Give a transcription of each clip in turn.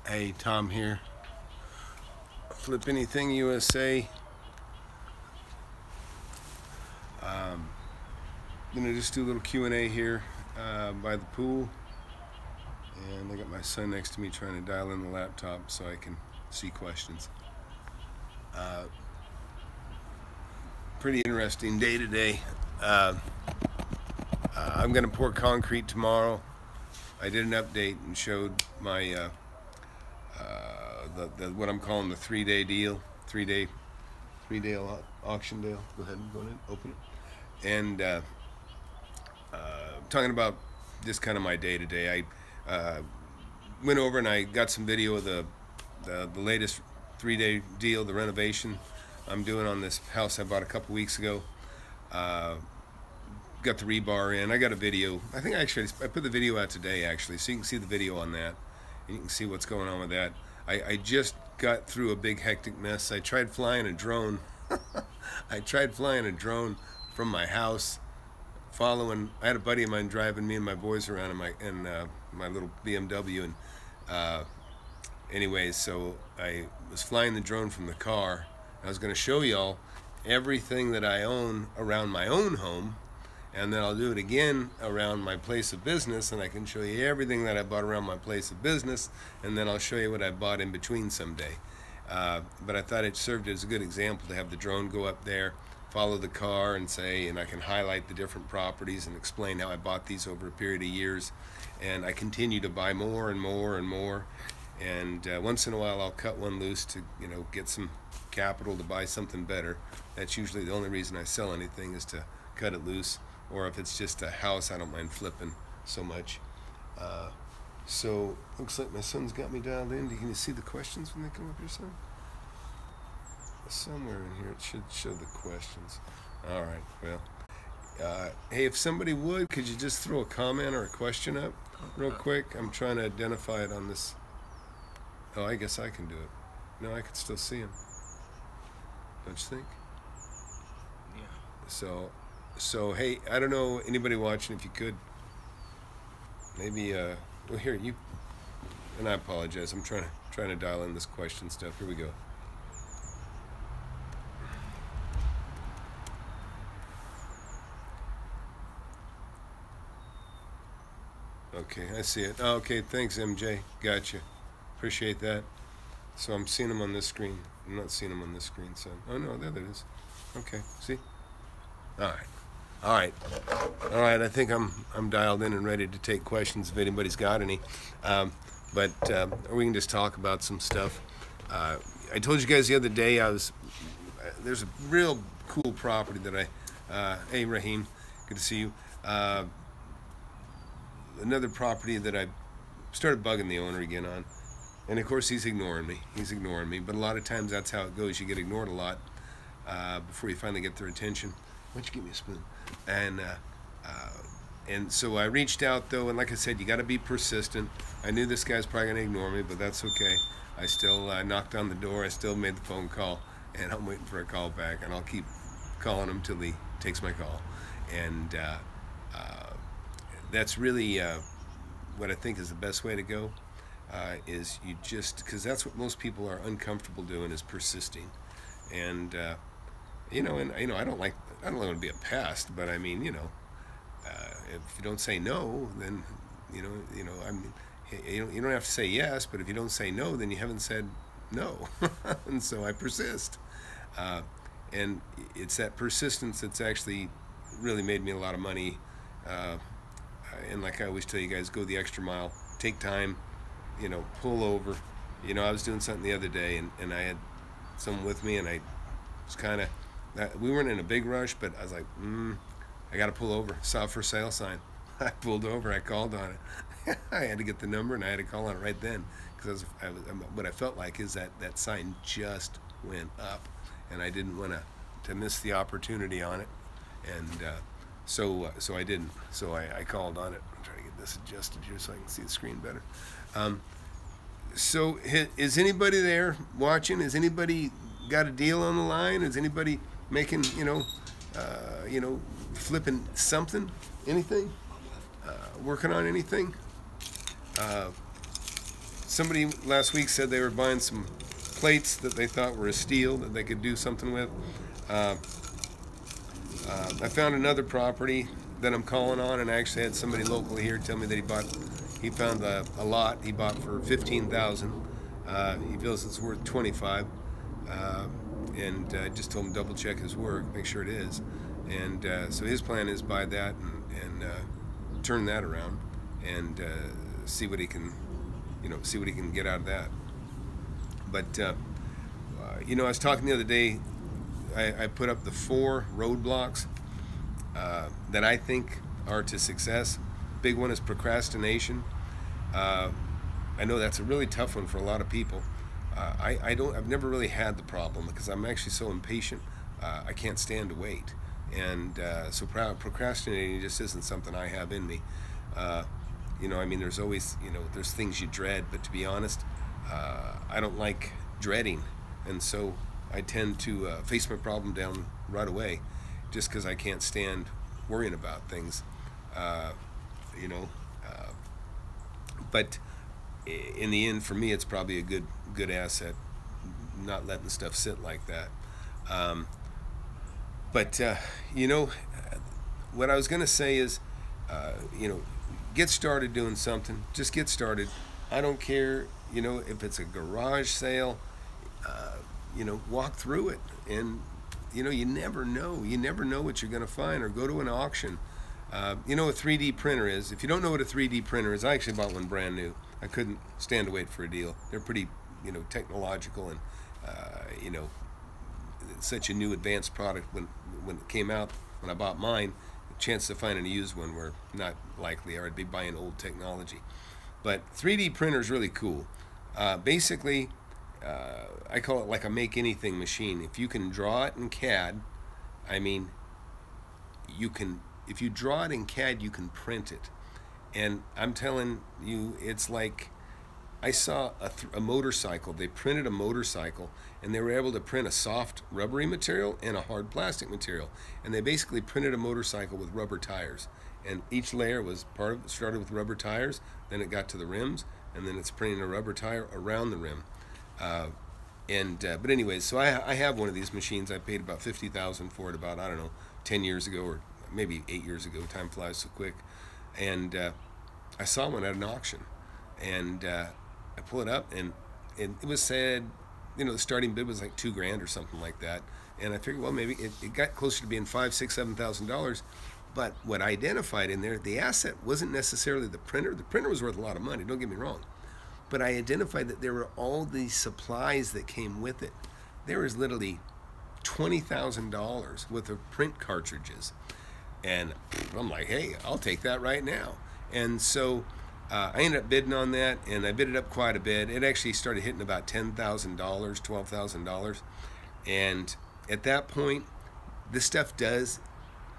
Hey, Tom here. FlipAnythingUSA. Gonna just do a little Q&A here by the pool, and I got my son next to me trying to dial in the laptop so I can see questions. Pretty interesting day today. I'm gonna pour concrete tomorrow. I did an update and showed my what I'm calling the 3-day deal, three-day auction deal. Go ahead and open it. And talking about just kind of my day to day. I went over and I got some video of the latest 3-day deal, the renovation I'm doing on this house I bought a couple weeks ago. Got the rebar in. I got a video. I think I put the video out today actually, so you can see the video on that. And you can see what's going on with that. I just got through a big hectic mess. I tried flying a drone. I tried flying a drone from my house, following. I had a buddy of mine driving me and my boys around in my little BMW, and anyways, so I was flying the drone from the car. I was going to show y'all everything that I own around my own home, and then I'll do it again around my place of business, and I can show you everything that I bought around my place of business, and then I'll show you what I bought in between someday. But I thought it served as a good example to have the drone go up there, follow the car, and I can highlight the different properties and explain how I bought these over a period of years. And I continue to buy more and more and more. And once in a while I'll cut one loose to get some capital to buy something better. That's usually the only reason I sell anything, is to cut it loose. Or if it's just a house, I don't mind flipping so much. So looks like my son's got me dialed in. Can you see the questions when they come up here, son? Somewhere in here it should show the questions. All right, well, hey, if somebody would, could you just throw a comment or a question up real quick? I'm trying to identify it on this. Oh, I guess I can do it. No, I can still see him. Don't you think? Yeah. So hey, I don't know anybody watching, if you could maybe well, here you, and I apologize, I'm trying to dial in this question stuff. Here we go. Okay, I see it. Oh, okay, thanks MJ. Gotcha. Appreciate that. So I'm seeing them on this screen. I'm not seeing them on this screen, son. Oh no, there it is. Okay, see? All right, I think I'm dialed in and ready to take questions if anybody's got any. But we can just talk about some stuff. I told you guys the other day there's a real cool property that hey Raheem, good to see you. Another property that I started bugging the owner again on, and of course he's ignoring me. But a lot of times that's how it goes. You get ignored a lot before you finally get their attention. Why don't you give me a spoon? And so I reached out though, and like I said, you got to be persistent. I knew this guy's probably gonna ignore me, but that's okay. I still knocked on the door. I still made the phone call, and I'm waiting for a call back, and I'll keep calling him till he takes my call. And that's really what I think is the best way to go. Is you just, because that's what most people are uncomfortable doing, is persisting. And I don't want to be a pest, but I mean, if you don't say no, then I mean, you don't have to say yes, but if you don't say no, then you haven't said no. And so I persist, and it's that persistence that's actually really made me a lot of money. And like I always tell you guys, go the extra mile, take time, pull over. I was doing something the other day, and I had someone with me, and I was kind of, we weren't in a big rush, but I was like, I got to pull over. Saw a for sale sign. I pulled over. I called on it. I had to get the number, and I had to call on it right then, because what I felt like is that sign just went up, and I didn't want to miss the opportunity on it, and so I didn't. So I called on it. I'm trying to get this adjusted here so I can see the screen better. So is anybody there watching? Has anybody got a deal on the line? Is anybody making, flipping something, anything, working on anything? somebody last week said they were buying some plates that they thought were a steal that they could do something with. I found another property that I'm calling on, and I actually had somebody locally here tell me that he found a lot he bought for $15,000. He feels it's worth $25,000, and I just told him double check his work, make sure it is. And so his plan is buy that and turn that around and see what he can, see what he can get out of that. But I was talking the other day. I put up the 4 roadblocks that I think are to success. Big one is procrastination. I know that's a really tough one for a lot of people. I've never really had the problem because I'm actually so impatient. I can't stand to wait, and so procrastinating just isn't something I have in me. I mean, there's always, there's things you dread, but to be honest, I don't like dreading, and so I tend to face my problem down right away, just because I can't stand worrying about things, But in the end, for me, it's probably a good asset, not letting stuff sit like that. What I was going to say is, get started doing something. Just get started. I don't care, if it's a garage sale. Walk through it, and you never know. You never know what you're going to find. Or go to an auction. A 3D printer is. If you don't know what a 3D printer is, I actually bought one brand new. I couldn't stand to wait for a deal. They're pretty, technological, and such a new advanced product. When it came out, when I bought mine, the chances of finding a used one were not likely, or I'd be buying old technology. But 3D printer is really cool. Basically, I call it like a make anything machine. If you can draw it in CAD, I mean, if you draw it in CAD, you can print it. And I'm telling you, it's like, I saw a motorcycle. They printed a motorcycle, and they were able to print a soft rubbery material and a hard plastic material. And they basically printed a motorcycle with rubber tires. And each layer was started with rubber tires, then it got to the rims, and then it's printing a rubber tire around the rim. But anyways, so I have one of these machines. I paid about $50,000 for it about, 10 years ago, or maybe 8 years ago. Time flies so quick. And I saw one at an auction, and I pull it up, and it was said, the starting bid was like $2,000 or something like that. And I figured, well, maybe it got closer to being $5,000, $6,000, $7,000. But what I identified in there, the asset wasn't necessarily the printer. The printer was worth a lot of money, don't get me wrong. But I identified that there were all these supplies that came with it. There was literally $20,000 worth of print cartridges. And I'm like, hey, I'll take that right now. And so I ended up bidding on that, and I bid it up quite a bit. It actually started hitting about $10,000, $12,000. And at that point, this stuff does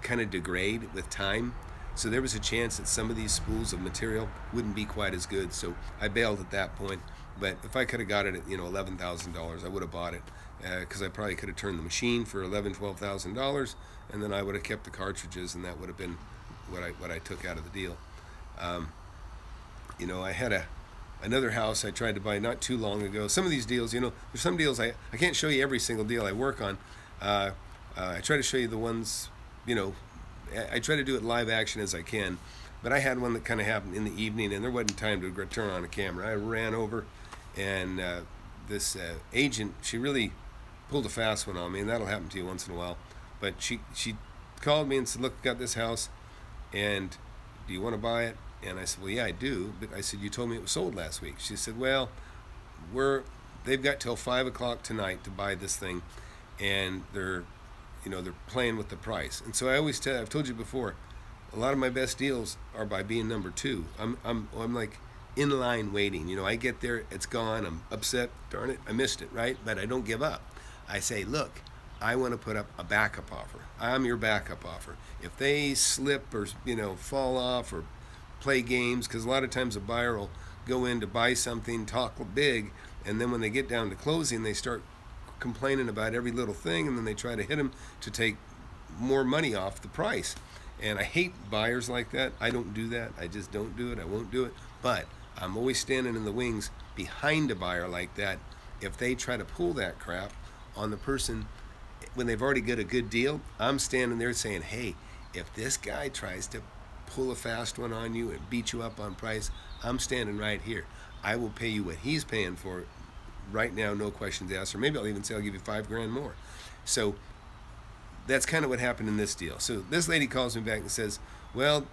kind of degrade with time. So there was a chance that some of these spools of material wouldn't be quite as good. So I bailed at that point. But if I could have got it at $11,000, I would have bought it, because I probably could have turned the machine for $11,000, $12,000, and then I would have kept the cartridges, and that would have been what I took out of the deal. I had another house I tried to buy not too long ago. Some of these deals, there's some deals I can't show you every single deal I work on. I try to show you the ones, I try to do it live action as I can, but I had one that kind of happened in the evening, and there wasn't time to turn on a camera. I ran over, and this agent, she really pulled a fast one on me, and that'll happen to you once in a while. But she called me and said, look, got this house, and do you want to buy it? And I said, well, yeah, I do. But I said, you told me it was sold last week. She said, well, they've got till 5 o'clock tonight to buy this thing, and they're playing with the price. And so I always I've told you before, a lot of my best deals are by being number 2. I'm like in line waiting. I get there, it's gone, I'm upset, darn it, I missed it, right? But I don't give up. I say, look, I want to put up a backup offer. I'm your backup offer. If they slip or fall off or play games, because a lot of times a buyer will go in to buy something, talk big, and then when they get down to closing, they start complaining about every little thing, and then they try to hit them to take more money off the price. And I hate buyers like that. I don't do that. I just don't do it. I won't do it. But I'm always standing in the wings behind a buyer like that. If they try to pull that crap on the person when they've already got a good deal, I'm standing there saying, hey, if this guy tries to pull a fast one on you and beat you up on price, I'm standing right here. I will pay you what he's paying for it right now, no questions asked, or maybe I'll even say I'll give you $5,000 more. So that's kind of what happened in this deal. So this lady calls me back and says, well,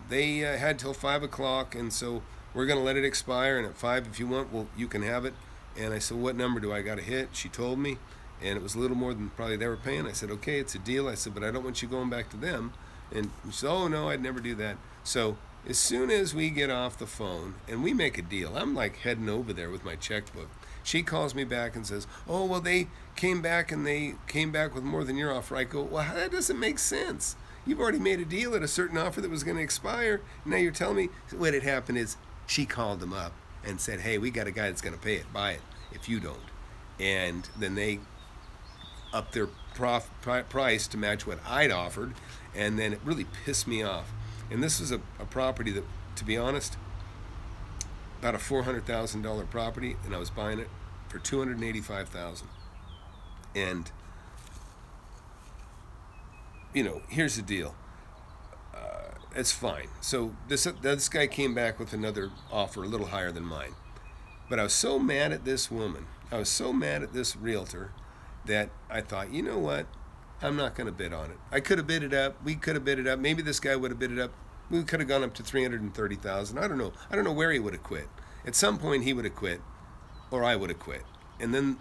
they had till 5 o'clock, and so we're going to let it expire, and at 5, if you want, well, you can have it. And I said, what number do I got to hit? She told me, and it was a little more than probably they were paying. I said, okay, it's a deal. I said, but I don't want you going back to them. And she said, oh, no, I'd never do that. So as soon as we get off the phone and we make a deal, I'm like heading over there with my checkbook. She calls me back and says, oh, well, they came back with more than your offer. I go, well, that doesn't make sense. You've already made a deal at a certain offer that was going to expire. Now you're telling me what had happened is she called them up and said, hey, we got a guy that's going to pay it. Buy it if you don't. And then they upped their price to match what I'd offered. And then it really pissed me off. And this was a property that, to be honest, about a $400,000 property, and I was buying it for $285,000. And you know, here's the deal. It's fine. So this guy came back with another offer a little higher than mine. But I was so mad at this woman, I was so mad at this realtor, that I thought, you know what? I'm not going to bid on it. I could have bid it up. We could have bid it up. Maybe this guy would have bid it up. We could have gone up to $330,000. I don't know. I don't know where he would have quit. At some point he would have quit, or I would have quit. And then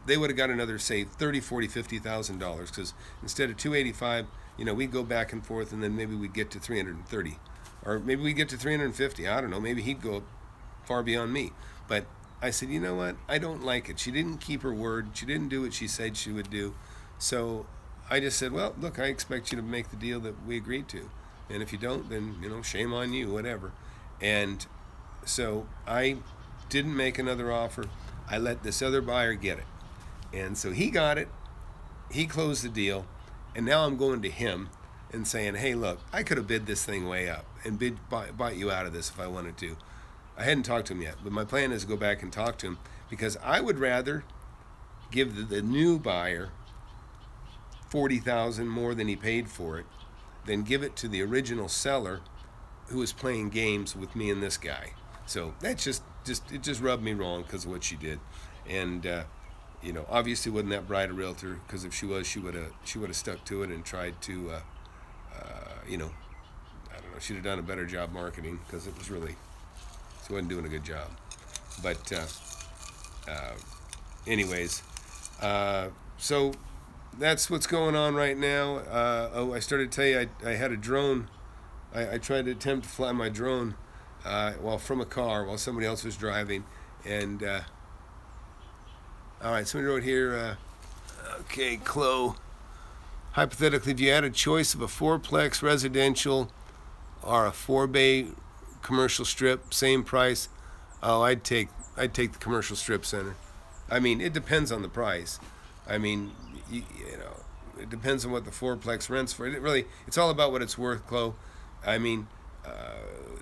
they would have got another, say, $30,000, $40,000, $50,000, because instead of $285,000, you know, we'd go back and forth, and then maybe we'd get to $330,000, or maybe we'd get to $350,000. I don't know. Maybe he'd go far beyond me. But I said, you know what? I don't like it. She didn't keep her word. She didn't do what she said she would do. So I just said, well, look, I expect you to make the deal that we agreed to, and if you don't, then, you know, shame on you, whatever. And so I didn't make another offer. I let this other buyer get it. And so he got it, he closed the deal, and now I'm going to him and saying, hey, look, I could have bid this thing way up and bought you out of this if I wanted to. I hadn't talked to him yet, but my plan is to go back and talk to him, because I would rather give the new buyer $40,000 more than he paid for it than give it to the original seller who was playing games with me and this guy. So that's it just rubbed me wrong because of what she did. And you know, obviously wasn't that bright a realtor, because if she was, she would have stuck to it and tried to you know, I don't know, she'd have done a better job marketing, because it was really, she wasn't doing a good job. But anyways, so that's what's going on right now. Oh, I started to tell you I had a drone. I tried to attempt to fly my drone from a car while somebody else was driving. And all right, somebody wrote here, okay, Chloe, hypothetically, if you had a choice of a fourplex residential or a 4-bay commercial strip, same price, oh, I'd take the commercial strip center. I mean, it depends on the price. I mean, you know, it depends on what the fourplex rents for. It's all about what it's worth, Chloe. I mean,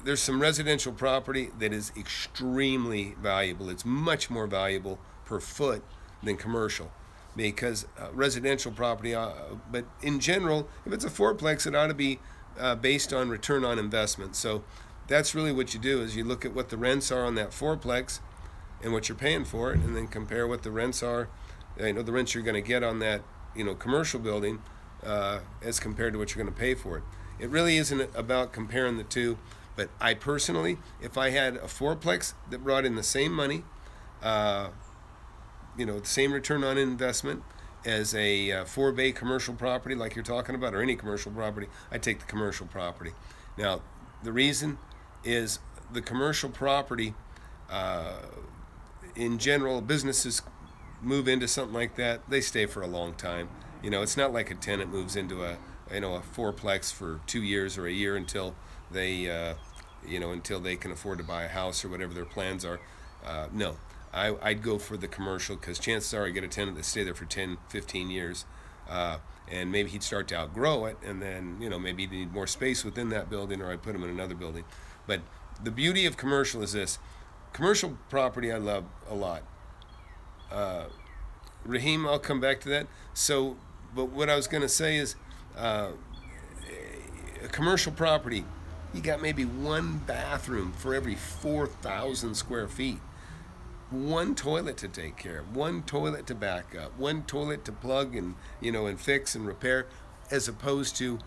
there's some residential property that is extremely valuable. It's much more valuable per foot than commercial, because residential property, but in general, if it's a fourplex, it ought to be based on return on investment. So that's really what you do, is you look at what the rents are on that fourplex and what you're paying for it, and then compare what the rents are, you know, the rents you're going to get on that, you know, commercial building as compared to what you're going to pay for it. It really isn't about comparing the two, but I personally, if I had a fourplex that brought in the same money, you know, the same return on investment as a 4-bay commercial property like you're talking about, or any commercial property, I'd take the commercial property. Now, the reason is the commercial property, in general, businesses move into something like that, they stay for a long time. You know, it's not like a tenant moves into a fourplex for 2 years or a year until they, you know, until they can afford to buy a house or whatever their plans are. No, I'd go for the commercial, because chances are I get a tenant that stay there for 10, 15 years, and maybe he'd start to outgrow it, and then, you know, maybe he'd need more space within that building, or I'd put him in another building. But the beauty of commercial is this. Commercial property I love a lot. Raheem, I'll come back to that. So, but what I was going to say is, a commercial property, you got maybe one bathroom for every 4,000 square feet. One toilet to take care of, one toilet to back up, one toilet to plug and and fix and repair, as opposed to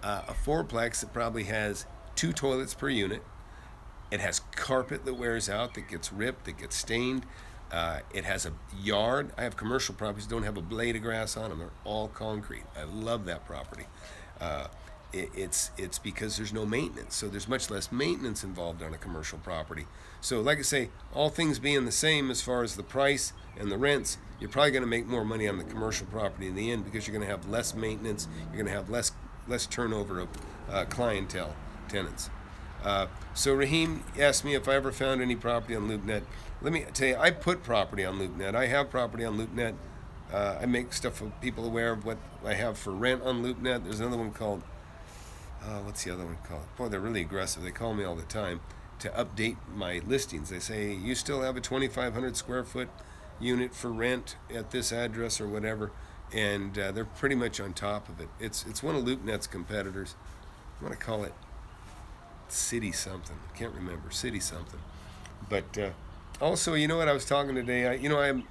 a fourplex that probably has 2 toilets per unit. It has carpet that wears out, that gets ripped, that gets stained. It has a yard. I have commercial properties that don't have a blade of grass on them. They're all concrete. I love that property. It's because there's no maintenance, so there's much less maintenance involved on a commercial property. So like I say, all things being the same as far as the price and the rents, you're probably going to make more money on the commercial property in the end, because you're going to have less maintenance, you're going to have less turnover of clientele, tenants. So Raheem asked me if I ever found any property on LoopNet. Let me tell you, I put property on LoopNet. I have property on LoopNet. I make stuff for people aware of what I have for rent on LoopNet. There's another one called, what's the other one called? Boy, they're really aggressive. They call me all the time to update my listings. They say, you still have a 2,500 square foot unit for rent at this address or whatever. And they're pretty much on top of it. It's one of LoopNet's competitors. I want to call it City something. I can't remember. City something. But also, you know what I was talking today? I'm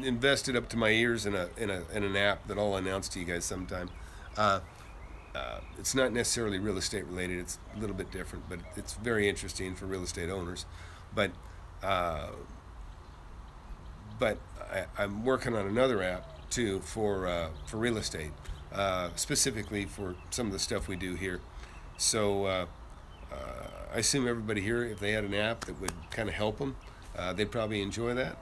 invested up to my ears in an app that I'll announce to you guys sometime. It's not necessarily real estate related. It's a little bit different, but it's very interesting for real estate owners. But I'm working on another app too for real estate, specifically for some of the stuff we do here. So I assume everybody here, if they had an app that would kind of help them, they'd probably enjoy that.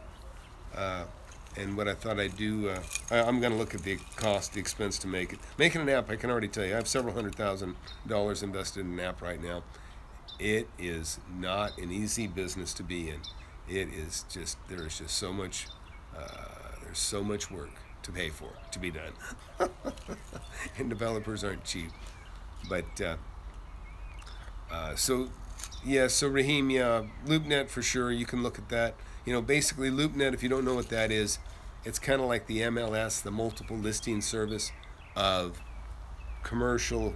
And what I thought I'd do, I'm going to look at the cost, the expense to make it. Making an app, I can already tell you, I have several $100,000 invested in an app right now. It is not an easy business to be in. It is just, there's just so much, there's so much work to pay for, to be done. And developers aren't cheap. But, so Raheem, yeah, LoopNet for sure, you can look at that. Basically LoopNet, if you don't know what that is, it's kind of like the MLS, the multiple listing service of commercial,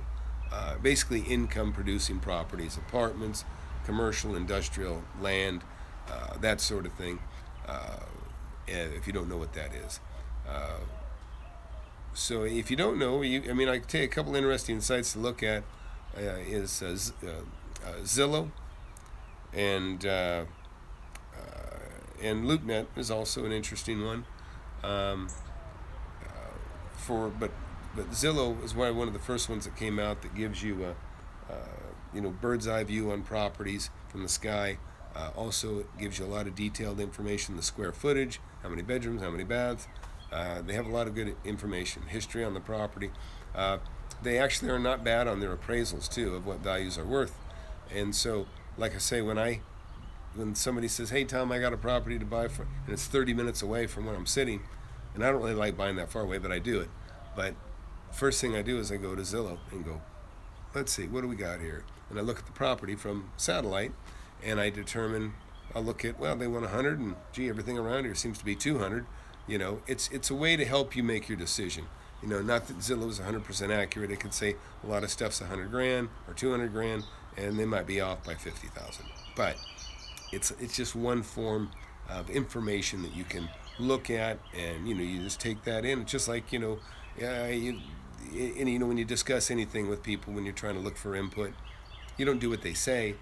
basically income producing properties, apartments, commercial, industrial, land, that sort of thing, if you don't know what that is. So if you don't know, I can tell you a couple interesting sites to look at. Is Zillow, and LoopNet is also an interesting one. But Zillow is one of the first ones that came out that gives you a bird's eye view on properties from the sky. Also, it gives you a lot of detailed information: the square footage, how many bedrooms, how many baths. They have a lot of good information, history on the property. They actually are not bad on their appraisals too of what values are worth. And so, like I say, when somebody says, "Hey Tom, I got a property to buy and it's 30 minutes away from where I'm sitting," and I don't really like buying that far away, but I do it. But first thing I do is I go to Zillow and go, let's see, what do we got here? And I look at the property from satellite, and I determine, I'll look at, well, they want 100, and gee, everything around here seems to be 200. It's a way to help you make your decision. Not that Zillow is 100% accurate. It could say a lot of stuff's 100 grand or 200 grand, and they might be off by 50,000. But it's just one form of information that you can look at, and you just take that in. It's just like when you discuss anything with people, when you're trying to look for input, you don't do what they say,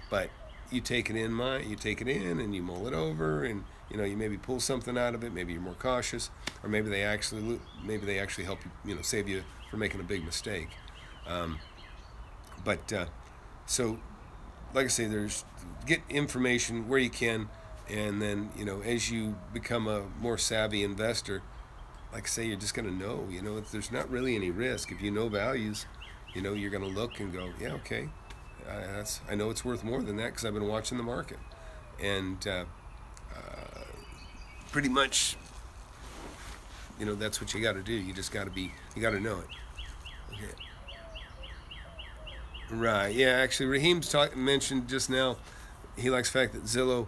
but you take it in and you mull it over, and you maybe pull something out of it. Maybe you're more cautious, or maybe they actually help you, save you from making a big mistake. So like I say, get information where you can, and then as you become a more savvy investor, like I say, you're just going to know. There's not really any risk if you know values. You're going to look and go, yeah, okay, I know it's worth more than that because I've been watching the market, and pretty much, that's what you got to do. You just got to know it. Okay. Right. Yeah. Actually, mentioned just now. He likes the fact that Zillow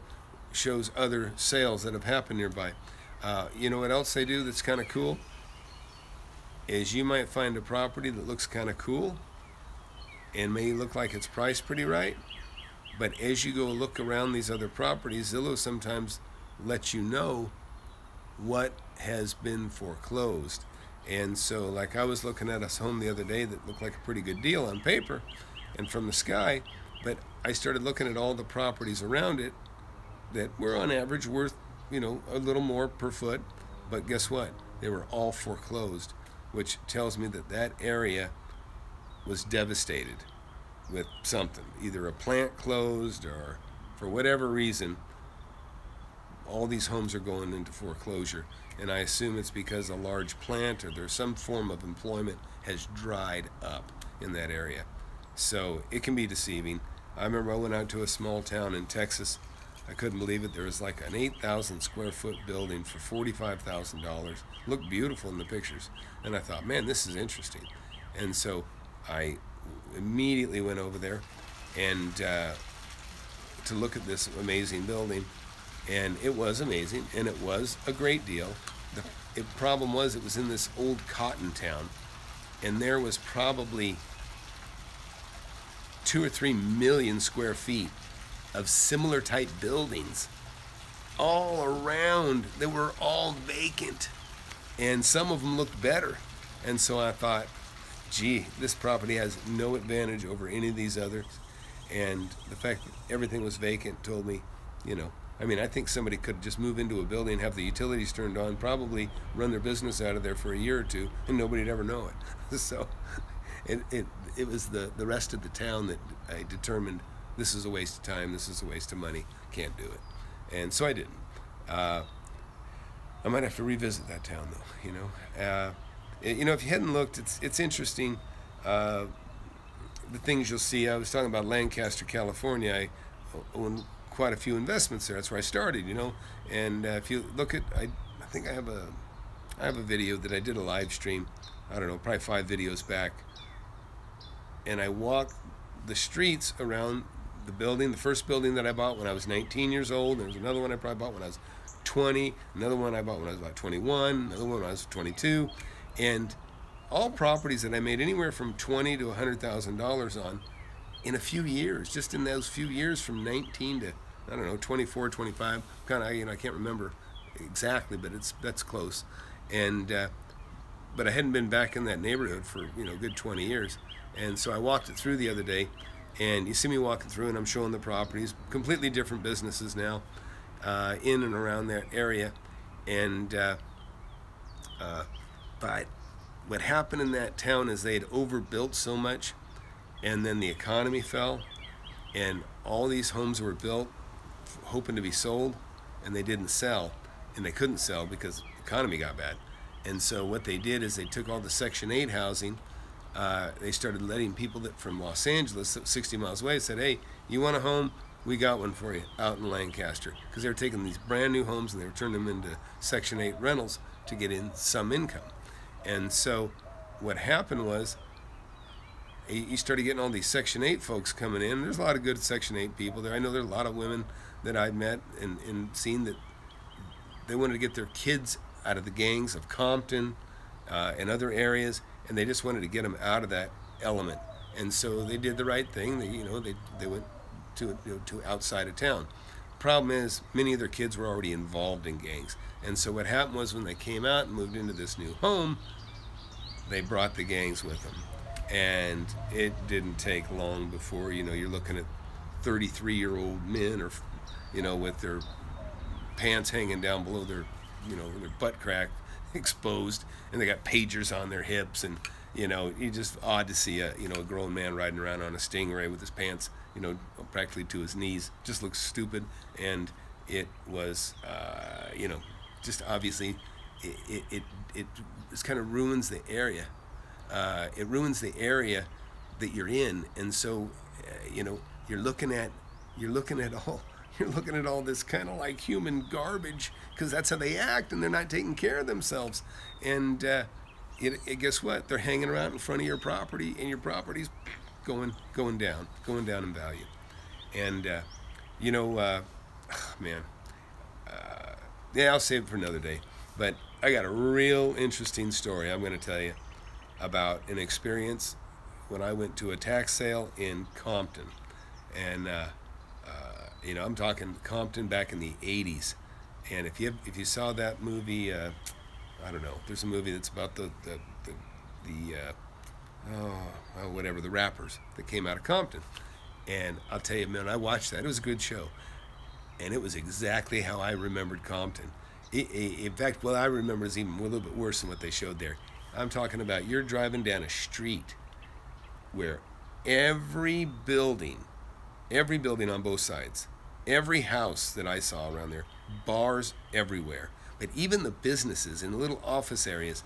shows other sales that have happened nearby. You know what else they do that's kind of cool? Is you might find a property that looks kind of cool and may look like it's priced pretty right, but as you go look around these other properties, Zillow sometimes lets you know what has been foreclosed. And so, like, I was looking at a home the other day that looked like a pretty good deal on paper and from the sky, but I started looking at all the properties around it that were on average worth, a little more per foot, but guess what? They were all foreclosed, which tells me that that area was devastated with something. Either a plant closed or for whatever reason, all these homes are going into foreclosure. And I assume it's because a large plant or there's some form of employment has dried up in that area. So it can be deceiving. I remember I went out to a small town in Texas. I couldn't believe it. There was like an 8,000 square foot building for $45,000. Looked beautiful in the pictures. And I thought, man, this is interesting. And so I immediately went over there and to look at this amazing building. And it was amazing, and it was a great deal. The problem was it was in this old cotton town, and there was probably 2 or 3 million square feet of similar type buildings all around. They were all vacant, and some of them looked better. And so I thought, gee, this property has no advantage over any of these others. And the fact that everything was vacant told me, I think somebody could just move into a building, have the utilities turned on, probably run their business out of there for a year or two, and nobody'd ever know it. So it was the rest of the town that I determined this is a waste of time, this is a waste of money, can't do it. And so I didn't. I might have to revisit that town though, if you hadn't looked, it's interesting, the things you'll see. I was talking about Lancaster, California. I own quite a few investments there. That's where I started, And if you look at, I think I have a video that I did a live stream. I don't know, probably 5 videos back. And I walked the streets around the building, the first building that I bought when I was 19 years old. There was another one I probably bought when I was 20. Another one I bought when I was about 21. Another one when I was 22. And all properties that I made anywhere from $20,000 to $100,000 on in a few years, just in those few years from 19 to 24, 25, kind of, I can't remember exactly, but that's close. And but I hadn't been back in that neighborhood for a good 20 years. And so I walked it through the other day, and you see me walking through, and I'm showing the properties, completely different businesses now, in and around that area. And but what happened in that town is they had overbuilt so much, and then the economy fell, and all these homes were built hoping to be sold, and they didn't sell, and they couldn't sell because the economy got bad. And so what they did is they took all the Section 8 housing, they started letting people that from Los Angeles, 60 miles away, said, hey, you want a home? We got one for you out in Lancaster. Because they were taking these brand new homes and they were turning them into Section 8 rentals to get in some income. And so what happened was, you started getting all these Section 8 folks coming in. There's a lot of good Section 8 people there. I know there are a lot of women that I've met and seen that they wanted to get their kids out of the gangs of Compton and other areas, and they just wanted to get them out of that element. And so they did the right thing. They went to outside of town. Problem is, many of their kids were already involved in gangs. And so what happened was when they came out and moved into this new home, they brought the gangs with them. And it didn't take long before, you're looking at 33-year-old men or, with their pants hanging down below their, their butt crack exposed, and they got pagers on their hips, and, you just odd to see a grown man riding around on a Stingray with his pants, practically to his knees. Just looks stupid. And it was, just obviously it just kind of ruins the area. It ruins the area that you're in, and so you're looking at all this kind of like human garbage, because that's how they act, and they're not taking care of themselves. And guess what? They're hanging around in front of your property, and your property's going down in value. And you know, man, yeah, I'll save it for another day. But I got a real interesting story I'm going to tell you about an experience when I went to a tax sale in Compton. And you know, I'm talking Compton back in the 80s. And if you saw that movie, I don't know, there's a movie that's about the whatever, the rappers that came out of Compton. And I'll tell you, man, I watched that. It was a good show. And it was exactly how I remembered Compton. In fact, what I remember is even a little bit worse than what they showed there. I'm talking about you're driving down a street where every building on both sides, every house that I saw around there, bars everywhere. But even the businesses in little office areas,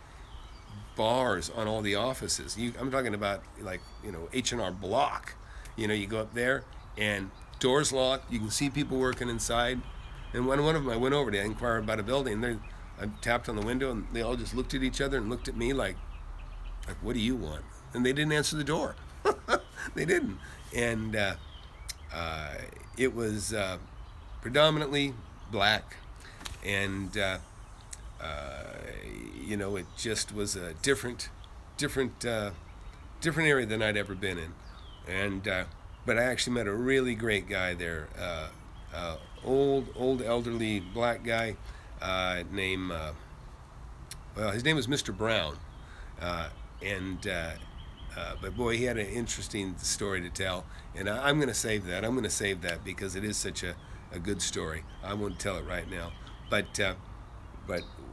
bars on all the offices. I'm talking about, like, you know, H&R Block. You know, you go up there and doors locked. You can see people working inside. And one of them, I went over to inquire about a building. I tapped on the window, and they all just looked at each other and looked at me like, what do you want? And they didn't answer the door. They didn't. And it was predominantly black, and you know, it just was a different area than I'd ever been in. And but I actually met a really great guy there, old elderly black guy, named well, his name was Mr. Brown, but boy, he had an interesting story to tell, and I'm going to save that. I'm going to save that because it is such a good story. I won't tell it right now, but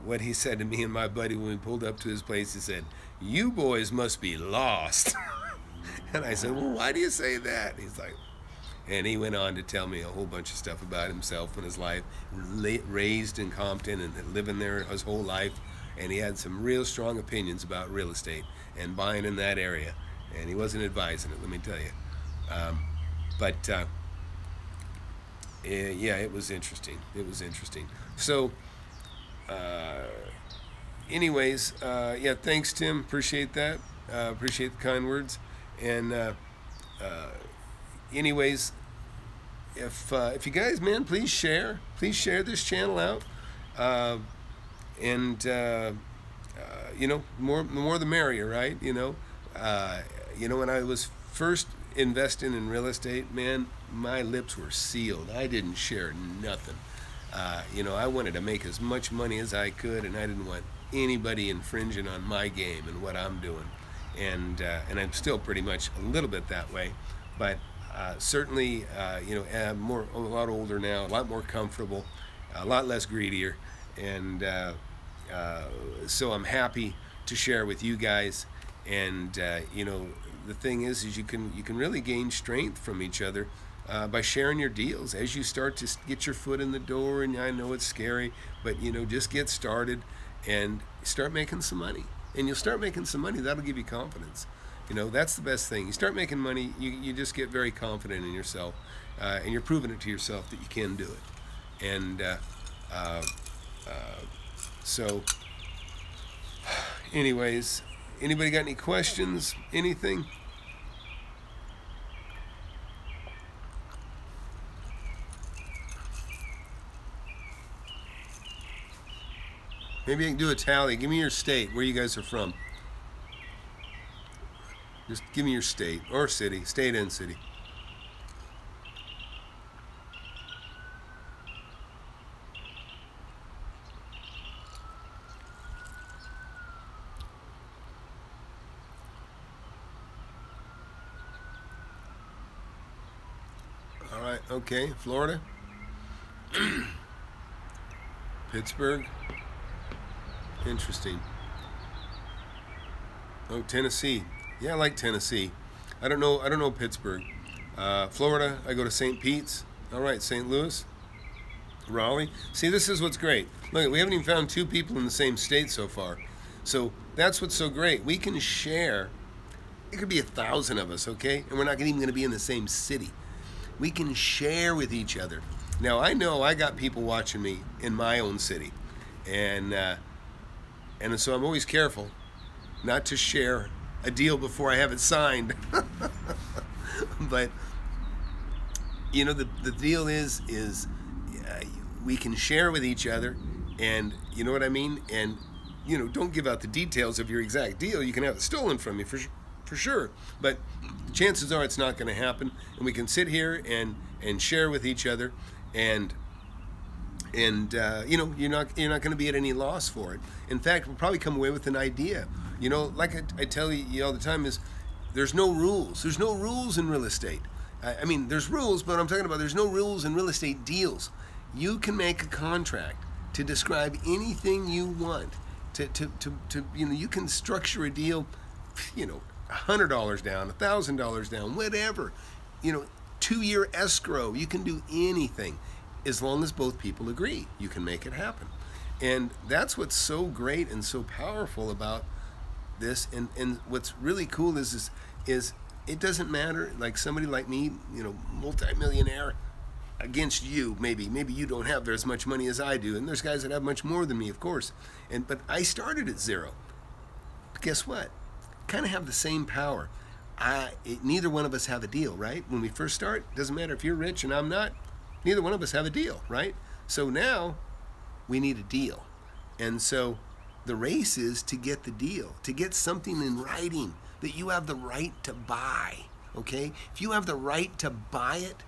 what he said to me and my buddy when we pulled up to his place, he said, "You boys must be lost." And I said, "Well, why do you say that?" He's like, and he went on to tell me a whole bunch of stuff about himself and his life, raised in Compton and living there his whole life, and he had some real strong opinions about real estate and buying in that area, and he wasn't advising it, let me tell you. Yeah, it was interesting. It was interesting. So, anyways, yeah, thanks, Tim. Appreciate that. Appreciate the kind words. And anyways, if you guys, man, please share this channel out, and you know, the more the merrier, right? You know, when I was first investing in real estate, man, my lips were sealed. I didn't share nothing. You know, I wanted to make as much money as I could, and I didn't want anybody infringing on my game and what I'm doing. And I'm still pretty much a little bit that way, but certainly, you know, I'm a lot older now, a lot more comfortable, a lot less greedier, and so I'm happy to share with you guys. And you know, the thing is you can really gain strength from each other by sharing your deals as you start to get your foot in the door. And I know it's scary, but you know, just get started and start making some money. And you'll start making some money. That'll give you confidence. You know, that's the best thing. You start making money, you just get very confident in yourself, and you're proving it to yourself that you can do it. And so, anyways, anybody got any questions? Anything? Maybe I can do a tally. Give me your state, where you guys are from. Just give me your state or city, state and city. All right, okay, Florida. Pittsburgh. Interesting. Oh, Tennessee. Yeah, I like Tennessee. I don't know Pittsburgh. Florida, I go to St. Pete's. All right, St. Louis. Raleigh. See, this is what's great. Look, we haven't even found two people in the same state so far. So that's what's so great. We can share. It could be 1,000 of us, okay? And we're not even going to be in the same city. We can share with each other. Now, I know I got people watching me in my own city. And so I'm always careful not to share a deal before I have it signed. But you know, the deal is we can share with each other, and you know what I mean. And you know, don't give out the details of your exact deal. You can have it stolen from you for sure, but chances are it's not going to happen. And we can sit here and share with each other, and you know, you're not going to be at any loss for it. In fact, we'll probably come away with an idea. You know, like I tell you all the time, is there's no rules. There's no rules in real estate. I mean, there's rules, but I'm talking about there's no rules in real estate deals. You can make a contract to describe anything you want. To you know, you can structure a deal, you know, $100 down, $1,000 down, whatever. You know, 2-year escrow. You can do anything as long as both people agree. You can make it happen, and that's what's so great and so powerful about this. And what's really cool is it doesn't matter, like somebody like me, you know, multimillionaire, against you. Maybe you don't have as much money as I do, and there's guys that have much more than me, of course. But I started at zero. But guess what? Kind of have the same power. Neither one of us have a deal, right? When we first start, doesn't matter if you're rich and I'm not. Neither one of us have a deal, right? So now we need a deal, and so the race is to get the deal, to get something in writing that you have the right to buy. Okay? If you have the right to buy it,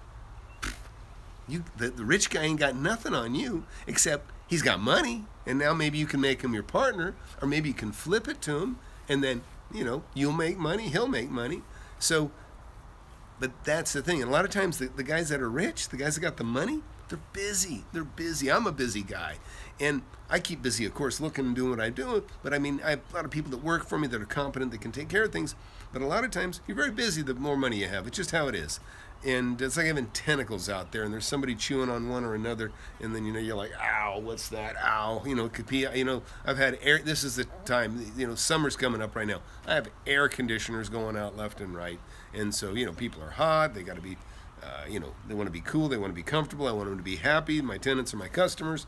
the rich guy ain't got nothing on you, except he's got money, and now maybe you can make him your partner, or maybe you can flip it to him, and then, you know, you'll make money, he'll make money. So, but that's the thing. And a lot of times the guys that are rich, the guys that got the money, they're busy. They're busy. I'm a busy guy. And I keep busy, of course, looking and doing what I do. But I mean, I have a lot of people that work for me that are competent, that can take care of things. But a lot of times, you're very busy the more money you have. It's just how it is. And it's like having tentacles out there, and there's somebody chewing on one or another, and then, you know, you're like, ow, what's that? Ow. You know, it could be, you know, I've had air, this is the time, you know, summer's coming up right now. I have air conditioners going out left and right. And so, you know, people are hot. They got to be, you know, they want to be cool. They want to be comfortable. I want them to be happy. My tenants are my customers.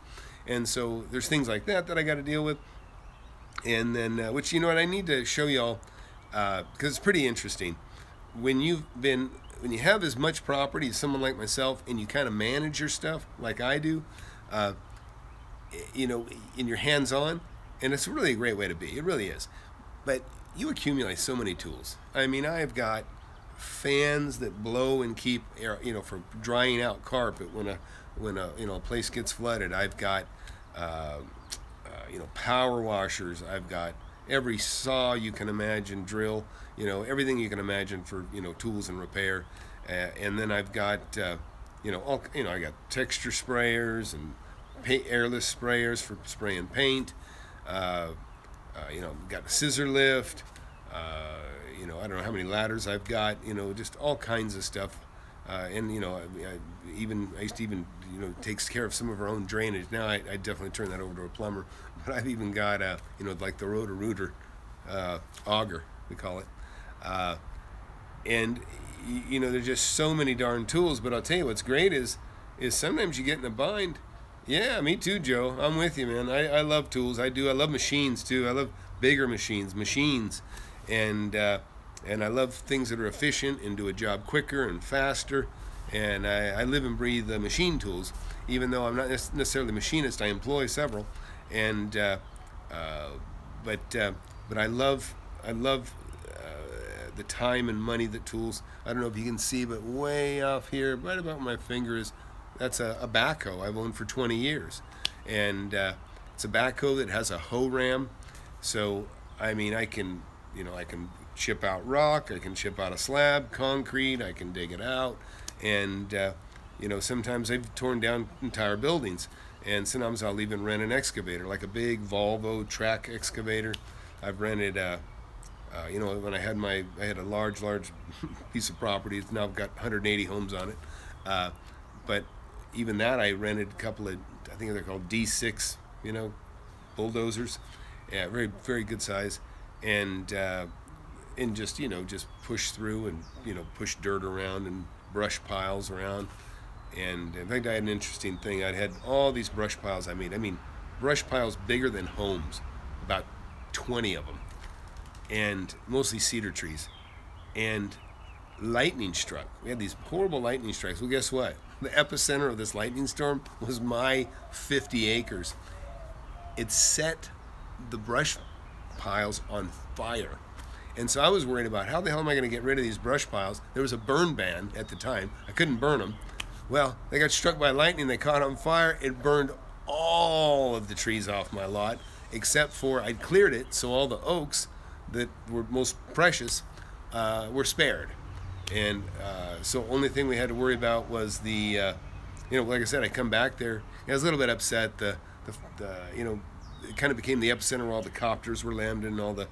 And so there's things like that I got to deal with. And then, which, you know what, I need to show y'all, because it's pretty interesting. When you have as much property as someone like myself, and you kind of manage your stuff like I do, you know, and you're hands-on, and it's really a great way to be. It really is. But you accumulate so many tools. I mean, I've got fans that blow and keep air, you know, for drying out carpet when a you know, a place gets flooded. I've got you know, power washers. I've got every saw you can imagine, drill, you know, everything you can imagine for, you know, tools and repair. And then I've got you know, all, you know, I got texture sprayers and airless sprayers for spraying paint. You know, got a scissor lift. You know, I don't know how many ladders I've got. You know, just all kinds of stuff. And you know, I used to even, you know, takes care of some of our own drainage. Now I definitely turn that over to a plumber. But I've even got you know, like the roto-rooter auger, we call it. And you know, there's just so many darn tools. But I'll tell you what's great is sometimes you get in a bind. Yeah, me too, Joe. I'm with you, man. I love tools. I do. I love machines too. I love bigger machines, and I love things that are efficient and do a job quicker and faster. And I live and breathe machine tools, even though I'm not necessarily a machinist. I employ several, and but I love the time and money that tools. I don't know if you can see, but way off here, right about my finger, is that's a backhoe I've owned for 20 years, and it's a backhoe that has a hoe ram. So I mean, I can chip out rock, I can chip out a slab, concrete, I can dig it out, and you know, sometimes I've torn down entire buildings, and sometimes I'll even rent an excavator, like a big Volvo track excavator. I've rented, you know, when I had a large piece of property. It's now got 180 homes on it, but even that I rented a couple of, I think they're called D6, you know, bulldozers, yeah, very good size, and just, you know, just push through and, you know, push dirt around and brush piles around. And in fact, I had an interesting thing. I'd had all these brush piles I mean brush piles bigger than homes, about 20 of them, and mostly cedar trees. And lightning struck. We had these horrible lightning strikes. Well, guess what? The epicenter of this lightning storm was my 50 acres. It set the brush piles on fire. And so I was worried about how the hell am I going to get rid of these brush piles? There was a burn ban at the time. I couldn't burn them. Well, they got struck by lightning. They caught on fire. It burned all of the trees off my lot, except for I'd cleared it, so all the oaks that were most precious were spared. And so only thing we had to worry about was the, like I said, I come back there. I was a little bit upset. It kind of became the epicenter where all the copters were landing and all the,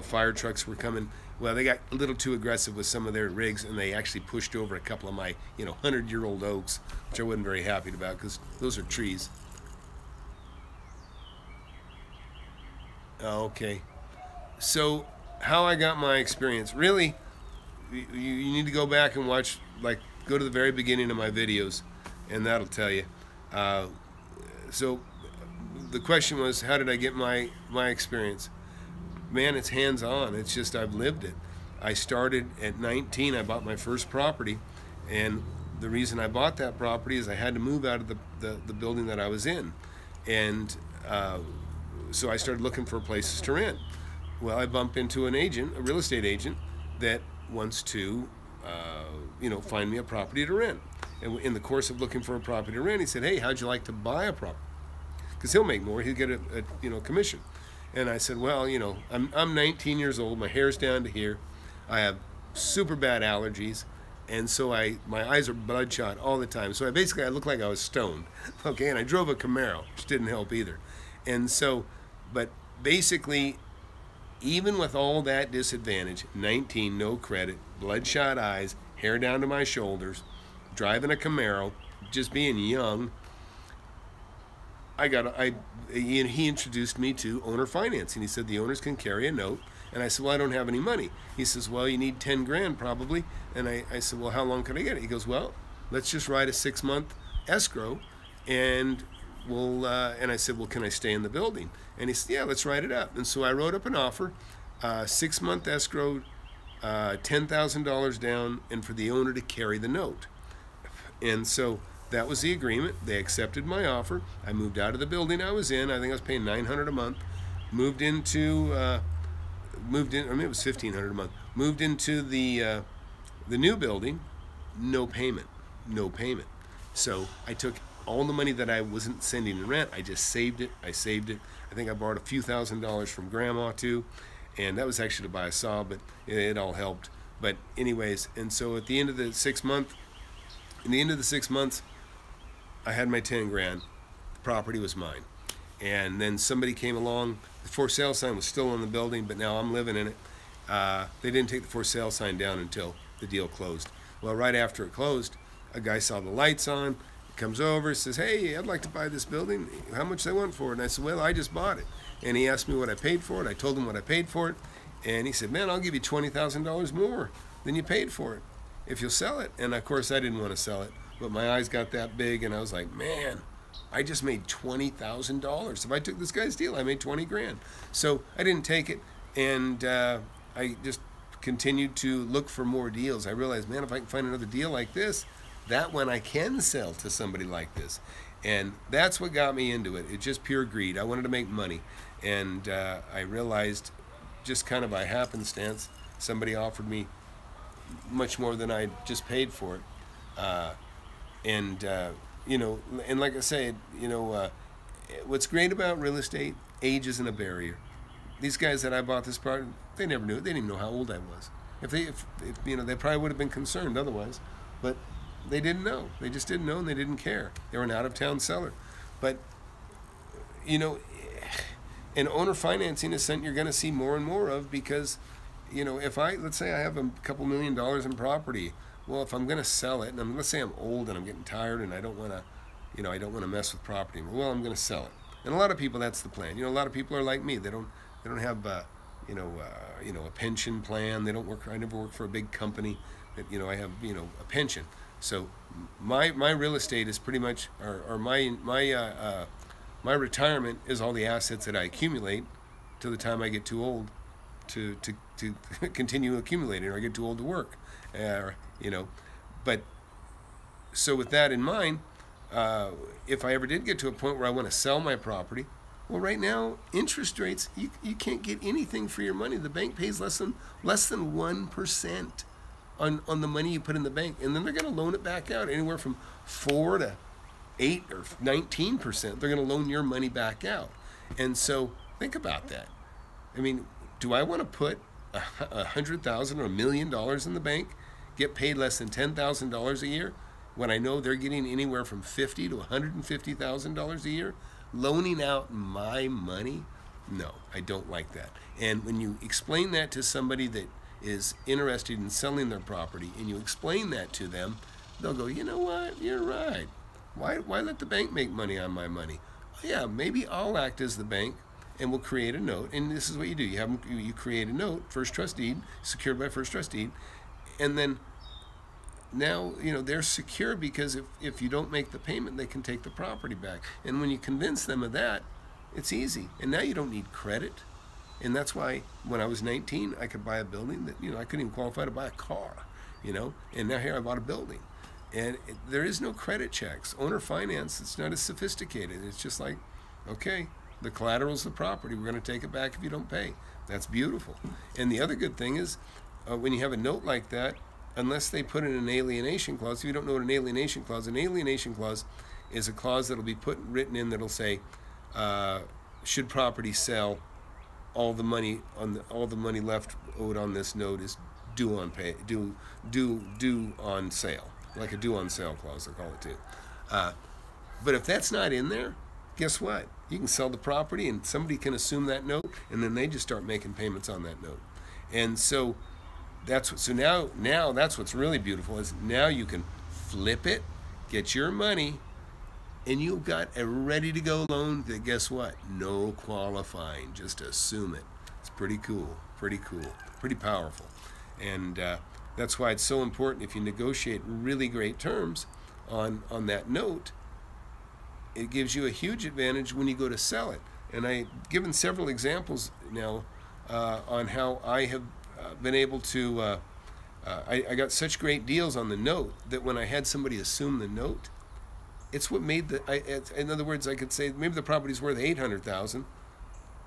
fire trucks were coming. Well, they got a little too aggressive with some of their rigs, and they actually pushed over a couple of my, 100-year-old oaks, which I wasn't very happy about because those are trees. Okay. So how I got my experience, really, you need to go back and watch, go to the very beginning of my videos, and that'll tell you. So the question was, how did I get my experience? Man, it's hands-on. It's just I've lived it. I started at 19. I bought my first property, and the reason I bought that property is I had to move out of the building that I was in, and so I started looking for places to rent. Well, I bumped into an agent, a real estate agent, that wants to, find me a property to rent. And in the course of looking for a property to rent, he said, "Hey, how'd you like to buy a property?" Because he'll make more. He'll get a commission. And I said, well, I'm 19 years old. My hair's down to here. I have super bad allergies, and so my eyes are bloodshot all the time. So I looked like I was stoned. Okay, and I drove a Camaro, which didn't help either. And so, but basically, even with all that disadvantage, 19, no credit, bloodshot eyes, hair down to my shoulders, driving a Camaro, just being young, he introduced me to owner financing. He said the owners can carry a note. And I said, well, I don't have any money. He says, well, you need 10 grand probably. And I said, well, how long can I get it? He goes, well, let's just write a 6-month escrow, and and I said, well, can I stay in the building? And he said, yeah, let's write it up. And so I wrote up an offer, 6-month escrow, $10,000 down, and for the owner to carry the note. And so that was the agreement. They accepted my offer. I moved out of the building I was in. I think I was paying $900 a month. Moved in. I mean, it was $1,500 a month. Moved into the new building. No payment. So I took all the money that I wasn't sending in rent. I just saved it. I think I borrowed a few $1,000s from Grandma too, and that was actually to buy a saw, but it all helped. But anyways, and so at the end of the 6 months, I had my 10 grand. The property was mine. And then somebody came along. The for sale sign was still on the building, but now I'm living in it. They didn't take the for sale sign down until the deal closed. Well, right after it closed, a guy saw the lights on, comes over, says, hey, I'd like to buy this building. How much they want for it? And I said, well, I just bought it. And he asked me what I paid for it. I told him what I paid for it. And he said, man, I'll give you $20,000 more than you paid for it if you'll sell it. And of course, I didn't want to sell it. But my eyes got that big, and I was like, man, I just made $20,000. If I took this guy's deal, I made 20 grand. So I didn't take it, and I just continued to look for more deals. I realized, man, if I can find another deal like this, that one I can sell to somebody like this. And that's what got me into it. It's just pure greed. I wanted to make money. And I realized, just kind of by happenstance, somebody offered me much more than I just paid for it. And like I said, what's great about real estate, age isn't a barrier. These guys that I bought this property, they never knew it. They didn't even know how old I was. If they probably would have been concerned otherwise, but they didn't know. They just didn't know, and they didn't care. They were an out-of-town seller. But, and owner financing is something you're going to see more and more of, because, let's say I have a couple $1 million in property. Well, if I'm going to sell it, and let's say I'm old and I'm getting tired and I don't want to mess with property. Well, I'm going to sell it. And a lot of people, that's the plan. A lot of people are like me. They don't have a pension plan. They don't work. I never worked for a big company. That I have a pension. So my real estate is pretty much, or my retirement is all the assets that I accumulate till the time I get too old to continue accumulating, or I get too old to work. you know. But so with that in mind, if I ever did get to a point where I want to sell my property, well, right now interest rates, you can't get anything for your money. The bank pays less than 1% on the money you put in the bank, and then they're going to loan it back out anywhere from 4 to 8 or 19%. They're going to loan your money back out, and so think about that. I mean, do I want to put $100,000 or $1 million in the bank, get paid less than $10,000 a year, when I know they're getting anywhere from $50,000 to $150,000 a year, loaning out my money? No, I don't like that. And when you explain that to somebody that is interested in selling their property, and you explain that to them, they'll go, you know what, you're right. Why let the bank make money on my money? Yeah, maybe I'll act as the bank, and we'll create a note. And this is what you do: you create a note, first trust deed, secured by first trust deed, and then now they're secure, because if you don't make the payment, they can take the property back. And when you convince them of that, it's easy. And now you don't need credit. And that's why when I was 19, I could buy a building that I couldn't even qualify to buy a car. And now here I bought a building. And there is no credit checks. Owner finance, it's not as sophisticated. It's just like, okay, the collateral's the property. We're going to take it back if you don't pay. That's beautiful. And the other good thing is, when you have a note like that, unless they put in an alienation clause, if you don't know what an alienation clause is a clause that'll be written in that'll say, should property sell, all the money left owed on this note is due on sale, like a due on sale clause, they call it too. But if that's not in there, guess what? You can sell the property, and somebody can assume that note, and then they just start making payments on that note. And so now that's what's really beautiful, is now you can flip it, get your money, and you've got a ready-to-go loan that, guess what? No qualifying. Just assume it. It's pretty cool, pretty powerful. And that's why it's so important, if you negotiate really great terms on that note, it gives you a huge advantage when you go to sell it. And I've given several examples now on how I have been able to, I got such great deals on the note that when I had somebody assume the note, it's what made in other words, I could say maybe the property's worth $800,000,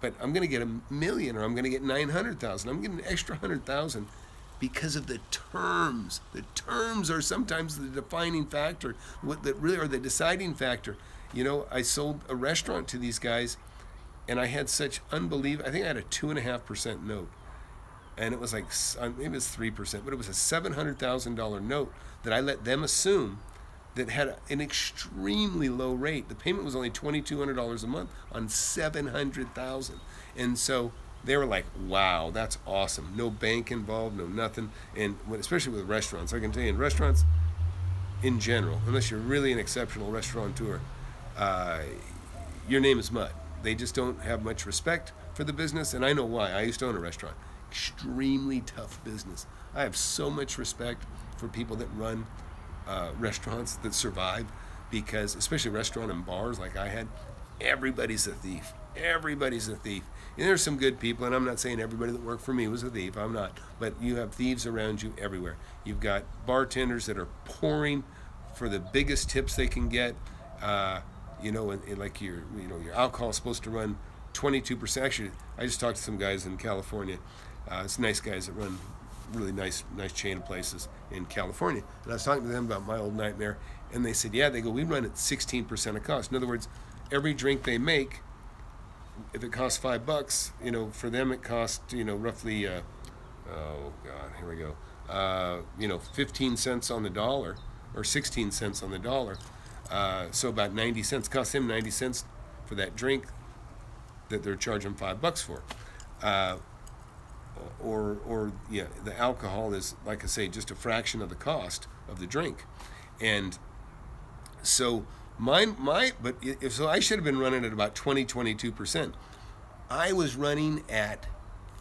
but I'm going to get $1 million, or I'm going to get $900,000. I'm getting an extra $100,000 because of the terms. The terms are sometimes the defining factor, that really are the deciding factor. I sold a restaurant to these guys, and I had such I think I had a 2.5% note. And it was like, maybe it was 3%, but it was a $700,000 note that I let them assume, that had an extremely low rate. The payment was only $2,200 a month on $700,000. And so they were like, wow, that's awesome. No bank involved, no nothing. And especially with restaurants, I can tell you, in restaurants in general, unless you're really an exceptional restaurateur, your name is mud. They just don't have much respect for the business, and I know why. I used to own a restaurant. Extremely tough business. I have so much respect for people that run restaurants that survive, because especially restaurant and bars like I had, everybody's a thief. Everybody's a thief. And there's some good people, and I'm not saying everybody that worked for me was a thief. I'm not. But you have thieves around you everywhere. You've got bartenders that are pouring for the biggest tips they can get. And like your alcohol is supposed to run 22%. Actually, I just talked to some guys in California. It's nice guys that run really nice chain of places in California. And I was talking to them about my old nightmare, and they said, yeah, we run at 16% of cost. In other words, every drink they make, if it costs $5, for them it costs, roughly, oh God, here we go, 15 cents on the dollar, or 16 cents on the dollar. So about 90 cents, costs them 90 cents for that drink that they're charging $5 for. The alcohol is, like I say, just a fraction of the cost of the drink. And so so I should have been running at about 22%. I was running at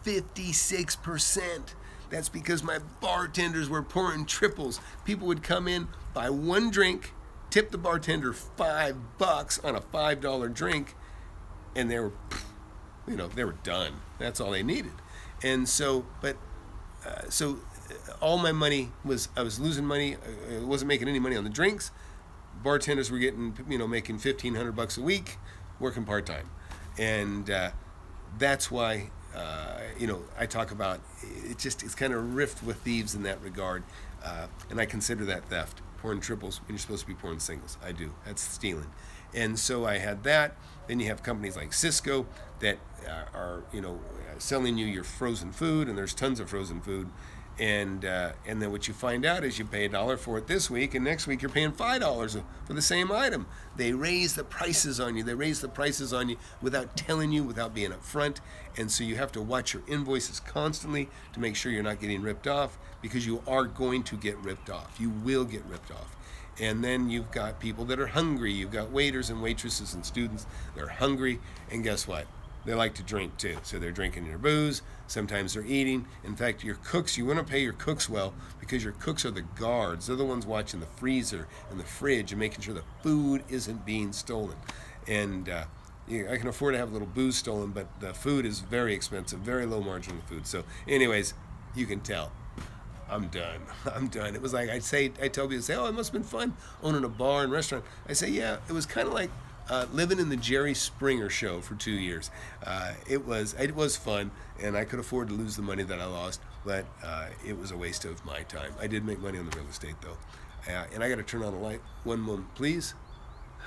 56%. That's because my bartenders were pouring triples. People would come in, buy one drink, tip the bartender $5 on a $5 drink, and they were done. That's all they needed. And so, all my money was, I was losing money. I wasn't making any money on the drinks. Bartenders were getting, making $1,500 a week, working part-time. And that's why, I talk about, it's kind of rift with thieves in that regard. And I consider that theft. Pouring triples when you're supposed to be pouring singles. I do. That's stealing. And so I had that. Then you have companies like Cisco that are, selling you your frozen food, and there's tons of frozen food. And then what you find out is you pay $1 for it this week, and next week you're paying $5 for the same item. They raise the prices on you. They raise the prices on you without telling you, without being upfront. And so you have to watch your invoices constantly to make sure you're not getting ripped off, because you are going to get ripped off. You will get ripped off. And then you've got people that are hungry. You've got waiters and waitresses and students. They're hungry, and guess what? They like to drink too. So they're drinking their booze. Sometimes they're eating. In fact, your cooks, you want to pay your cooks well, because your cooks are the guards. They're the ones watching the freezer and the fridge and making sure the food isn't being stolen. And I can afford to have a little booze stolen, but the food is very expensive, very low margin on the food. So anyways, you can tell. I'm done. I'm done. It was like I tell people, oh, it must have been fun owning a bar and restaurant. I say, yeah, it was kind of like living in the Jerry Springer show for 2 years. It was fun, and I could afford to lose the money that I lost, but it was a waste of my time. I did make money on the real estate, though. And I got to turn on the light. One moment, please.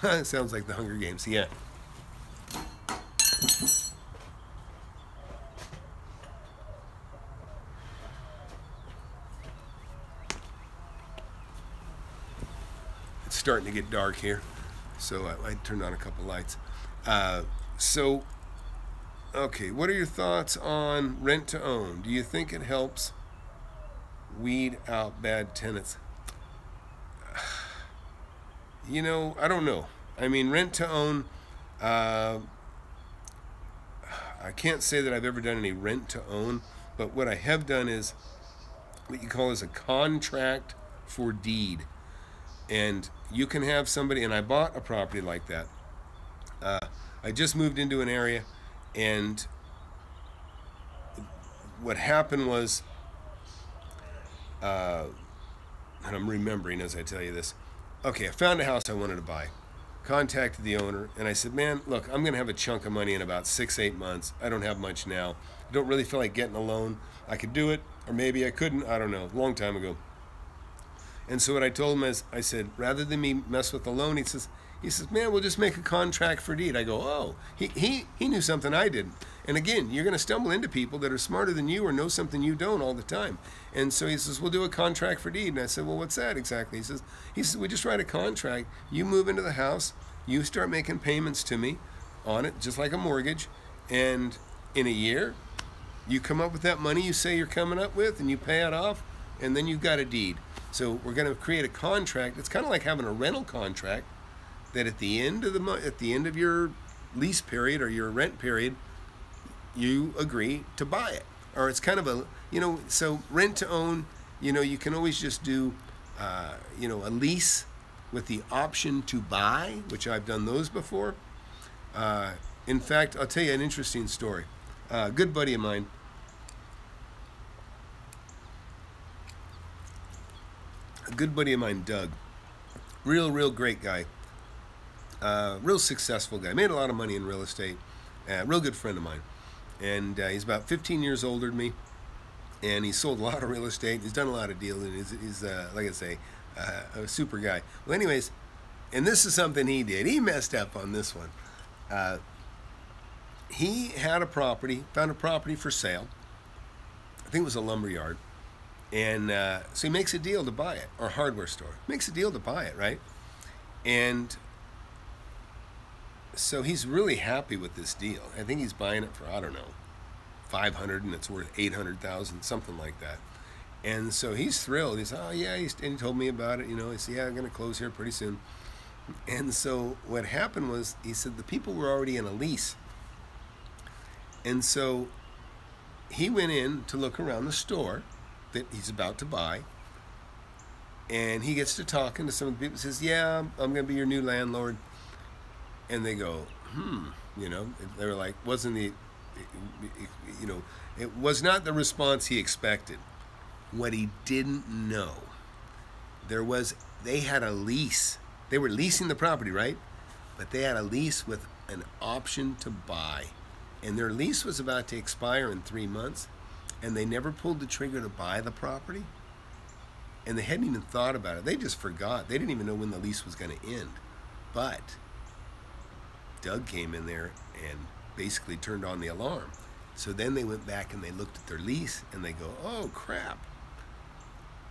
It sounds like the Hunger Games. Yeah. It's starting to get dark here, so I turned on a couple lights. Okay, what are your thoughts on rent to own? Do you think it helps weed out bad tenants? I don't know. I mean, rent to own, I can't say that I've ever done any rent to own, but what I have done is what you call as a contract for deed. And you can have somebody, and I bought a property like that. I just moved into an area, and what happened was, and I'm remembering as I tell you this. Okay, I found a house I wanted to buy. Contacted the owner, and I said, man, look, I'm going to have a chunk of money in about 6-8 months. I don't have much now. I don't really feel like getting a loan. I could do it, or maybe I couldn't. I don't know. A long time ago. And so what I told him is, I said, rather than me mess with the loan, he says, man, we'll just make a contract for deed. I go, oh, he knew something I didn't. And again, you're going to stumble into people that are smarter than you or know something you don't all the time. And so he says, we'll do a contract for deed. And I said, well, what's that exactly? He says, we just write a contract. You move into the house. You start making payments to me on it, just like a mortgage. And in a year, you come up with that money you say you're coming up with, and you pay it off, and then you've got a deed. So we're going to create a contract. It's kind of like having a rental contract that at the end of your lease period or your rent period, you agree to buy it. Or it's kind of a, so rent to own, you can always just do, a lease with the option to buy, which I've done those before. In fact, I'll tell you an interesting story. A good buddy of mine, Doug, real great guy, real successful guy, made a lot of money in real estate, real good friend of mine, and he's about 15 years older than me, and he sold a lot of real estate. He's done a lot of deals, and he's like I say, a super guy. Well, anyways, and this is something he did. He messed up on this one. He had found a property for sale. I think it was a lumber yard. And so he makes a deal to buy it, or a hardware store. Makes a deal to buy it, right? And so he's really happy with this deal. I think he's buying it for, I don't know, $500, and it's worth $800,000, something like that. And so he's thrilled. He's, oh yeah, and he told me about it. He said, yeah, I'm going to close here pretty soon. And so what happened was, he said the people were already in a lease. And so he went in to look around the store that he's about to buy, and he gets to talking to some of the people. Says, yeah, I'm going to be your new landlord. And they go, they were like, it was not the response he expected. What he didn't know, they had a lease. They were leasing the property, right? But they had a lease with an option to buy. And their lease was about to expire in 3 months, and they never pulled the trigger to buy the property. And they hadn't even thought about it. They just forgot. They didn't even know when the lease was going to end. But Doug came in there and basically turned on the alarm. So then they went back and they looked at their lease and they go, oh crap,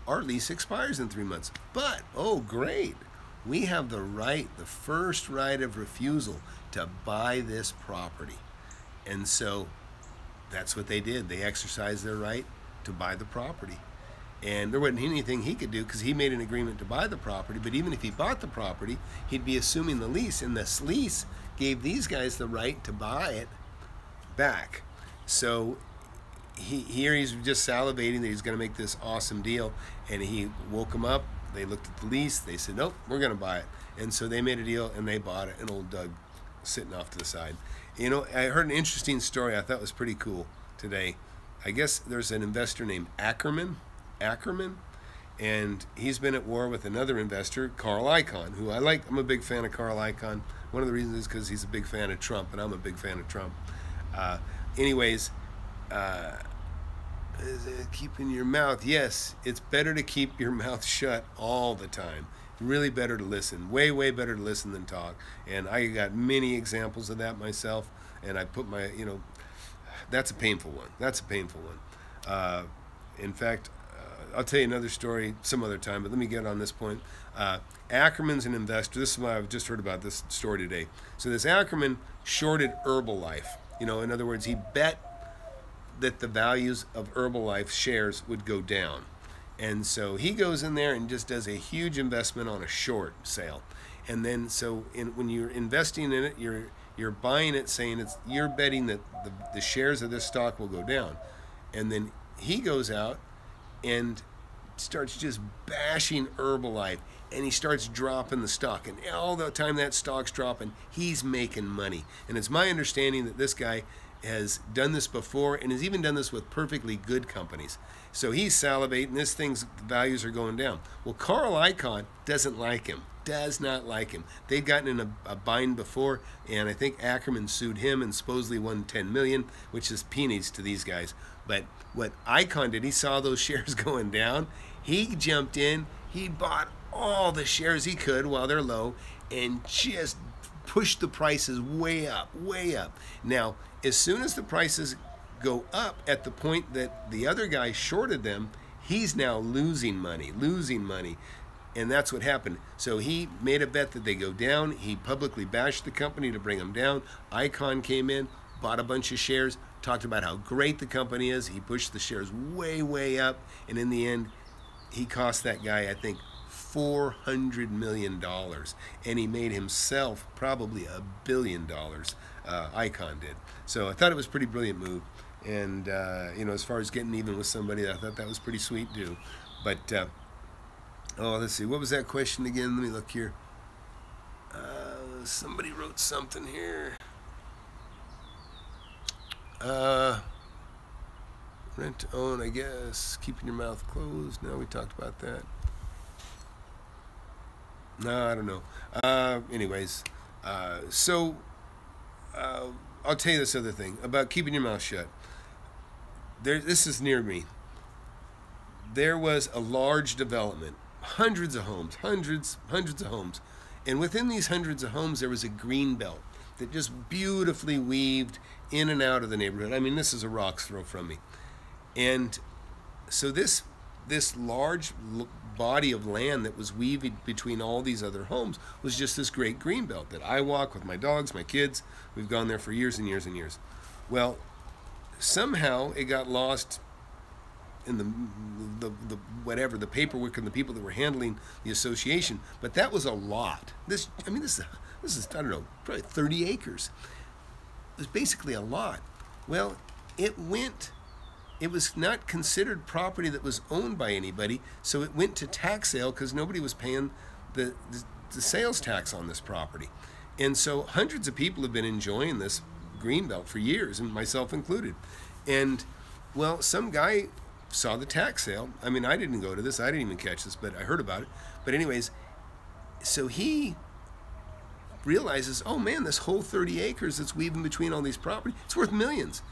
our lease expires in 3 months. But, oh great, we have the right, the first right of refusal to buy this property. And so that's what they did. They exercised their right to buy the property. And there wasn't anything he could do because he made an agreement to buy the property. But even if he bought the property, he'd be assuming the lease. And this lease gave these guys the right to buy it back. So here he's just salivating that he's going to make this awesome deal. And he woke them up. They looked at the lease. They said, nope, we're going to buy it. And so they made a deal and they bought it. And old Doug sitting off to the side. You know, I heard an interesting story I thought was pretty cool today. I guess there's an investor named Ackerman, and he's been at war with another investor, Carl Icahn, who I like. I'm a big fan of Carl Icahn. One of the reasons is because he's a big fan of Trump, and I'm a big fan of Trump. Anyways, keeping your mouth, yes, it's better to keep your mouth shut all the time. Really better to listen, way better to listen than talk. And I got many examples of that myself, and I put my, you know, that's a painful one. That's a painful one. In fact, I'll tell you another story some other time, but let me get on this point. Ackerman's an investor. This is why I've just heard about this story today. So this Ackerman shorted Herbalife. You know, in other words, he bet that the values of Herbalife shares would go down. And so he goes in there and just does a huge investment on a short sale. And then so when you're investing in it, you're buying it saying you're betting that the shares of this stock will go down. And then he goes out and starts just bashing Herbalife, and he starts dropping the stock. And all the time that stock's dropping, he's making money. And it's my understanding that this guy has done this before and has even done this with perfectly good companies. So he's salivating, this thing's values are going down. Well, Carl Icahn doesn't like him, does not like him. They'd gotten in a bind before, and I think Ackerman sued him and supposedly won $10 million, which is peanuts to these guys. But what Icahn did, he saw those shares going down, he jumped in, he bought all the shares he could while they're low and just pushed the prices way up, way up. Now, as soon as the prices go up at the point that the other guy shorted them, he's now losing money. And that's what happened. So he made a bet that they go down. He publicly bashed the company to bring them down. Icahn came in, bought a bunch of shares, talked about how great the company is. He pushed the shares way up. And in the end, he cost that guy, I think, $400 million. And he made himself probably $1 billion. Icahn did. So I thought it was a pretty brilliant move. And, you know, as far as getting even with somebody, I thought that was pretty sweet too. But, oh, let's see. What was that question again? Let me look here. Somebody wrote something here. Rent to own, I guess. Keeping your mouth closed. No, we talked about that. No, I don't know. Anyways, so I'll tell you this other thing about keeping your mouth shut. This is near me. There was a large development, hundreds of homes, hundreds of homes. And within these hundreds of homes, there was a green belt that just beautifully weaved in and out of the neighborhood. I mean, this is a rock's throw from me. And so this large body of land that was weaved between all these other homes was just this great green belt that I walk with my dogs, my kids. We've gone there for years and years and years. Well, somehow it got lost in the paperwork and the people that were handling the association. But that was a lot. This is I don't know, probably 30 acres. It was basically a lot. Well, it was not considered property that was owned by anybody, so it went to tax sale because nobody was paying the sales tax on this property. And so hundreds of people have been enjoying this greenbelt for years, and myself included. And, well, some guy saw the tax sale. I mean, I didn't go to this. I didn't even catch this, but I heard about it. But anyways, so he realizes, oh man, this whole 30 acres that's weaving between all these properties, it's worth millions.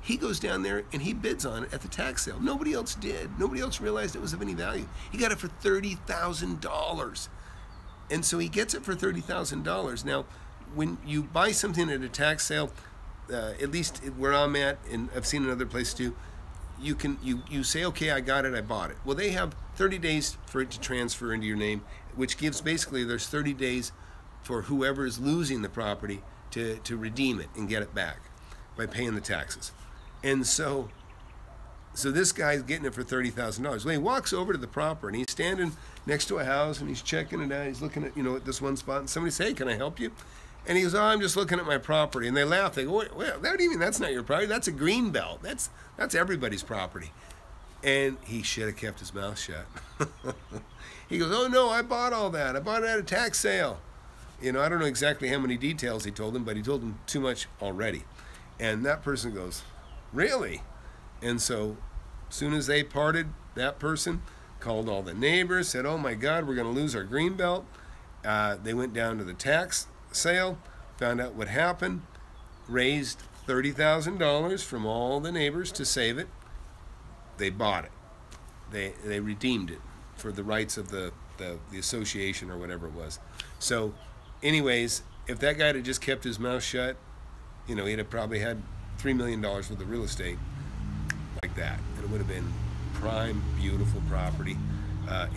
He goes down there and he bids on it at the tax sale. Nobody else did. Nobody else realized it was of any value. He got it for $30,000. And so he gets it for $30,000. Now, when you buy something at a tax sale, at least where I'm at, and I've seen in other places too, you say, okay, I got it, I bought it. Well, they have 30 days for it to transfer into your name, which gives basically there's 30 days for whoever is losing the property to redeem it and get it back by paying the taxes. And so this guy's getting it for $30,000. Well, he walks over to the property and he's standing next to a house and he's checking it out. He's looking at, at this one spot, and somebody says, hey, can I help you? And he goes, oh, I'm just looking at my property. And they laugh. They go, well, what do you mean that's not your property? That's a green belt. That's everybody's property. And he should have kept his mouth shut. He goes, oh, no, I bought all that. I bought it at a tax sale. I don't know exactly how many details he told him, but he told him too much already. And that person goes, really? And so as soon as they parted, that person called all the neighbors, said, oh my God, we're going to lose our green belt. They went down to the tax sale, found out what happened, raised $30,000 from all the neighbors to save it. They bought it. They redeemed it for the rights of the association or whatever it was. So anyways, if that guy had just kept his mouth shut, he'd have probably had $3 million worth of real estate like that. And it would have been prime, beautiful property.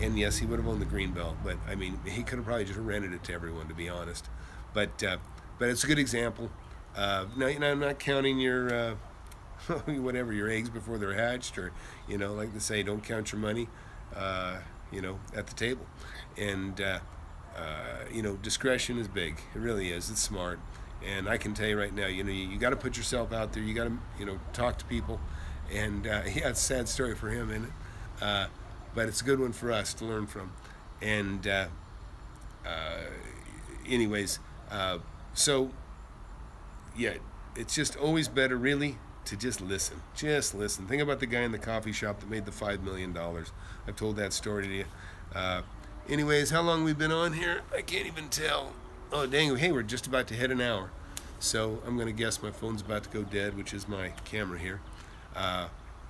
And yes, he would have owned the green belt, but I mean, he could have probably just rented it to everyone, to be honest. But it's a good example. Now, I'm not counting your whatever, your eggs before they're hatched, or like they say, don't count your money, at the table. And discretion is big. It really is. It's smart. And I can tell you right now, you got to put yourself out there. You got to, talk to people. And yeah, it's a sad story for him, isn't it? But it's a good one for us to learn from. And anyways, so yeah, it's just always better, really, to just listen. Just listen. Think about the guy in the coffee shop that made the $5 million. I've told that story to you. Anyways, how long we've been on here? I can't even tell. Oh, dang, hey, we're just about to hit an hour. So I'm going to guess my phone's about to go dead, which is my camera here.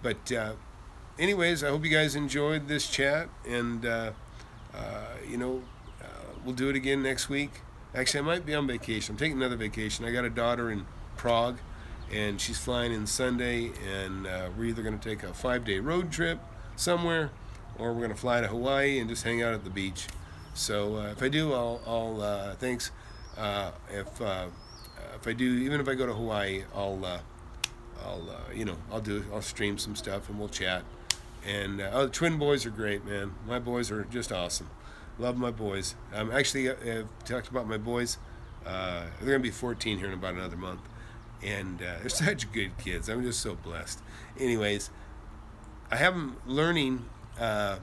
But anyways, I hope you guys enjoyed this chat, and we'll do it again next week. Actually, I might be on vacation. I'm taking another vacation. I got a daughter in Prague, and she's flying in Sunday, and we're either going to take a 5-day road trip somewhere, or we're going to fly to Hawaii and just hang out at the beach. So if I do, I'll thanks. If I do, even if I go to Hawaii, I'll stream some stuff and we'll chat. And the twin boys are great, man. My boys are just awesome. Love my boys. Actually, I've talked about my boys. They're gonna be 14 here in about another month, and they're such good kids. I'm just so blessed. Anyways, I have them learning to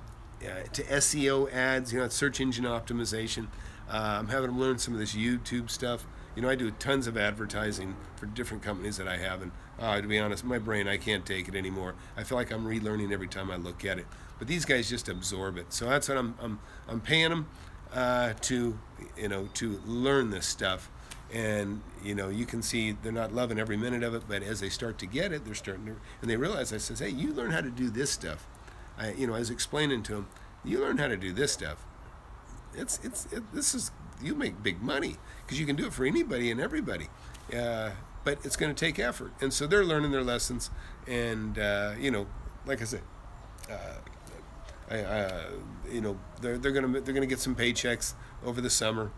SEO ads, search engine optimization. I'm having them learn some of this YouTube stuff. I do tons of advertising for different companies that I have, and to be honest, my brain, I can't take it anymore. I feel like I'm relearning every time I look at it. But these guys just absorb it. So that's what I'm paying them to learn this stuff. And you can see they're not loving every minute of it, but as they start to get it, they're starting to, and they realize, I says, hey, you learn how to do this stuff. I was explaining to them, you learn how to do this stuff. You make big money because you can do it for anybody and everybody. But it's going to take effort, and so they're learning their lessons. And like I said, they're gonna get some paychecks over the summer,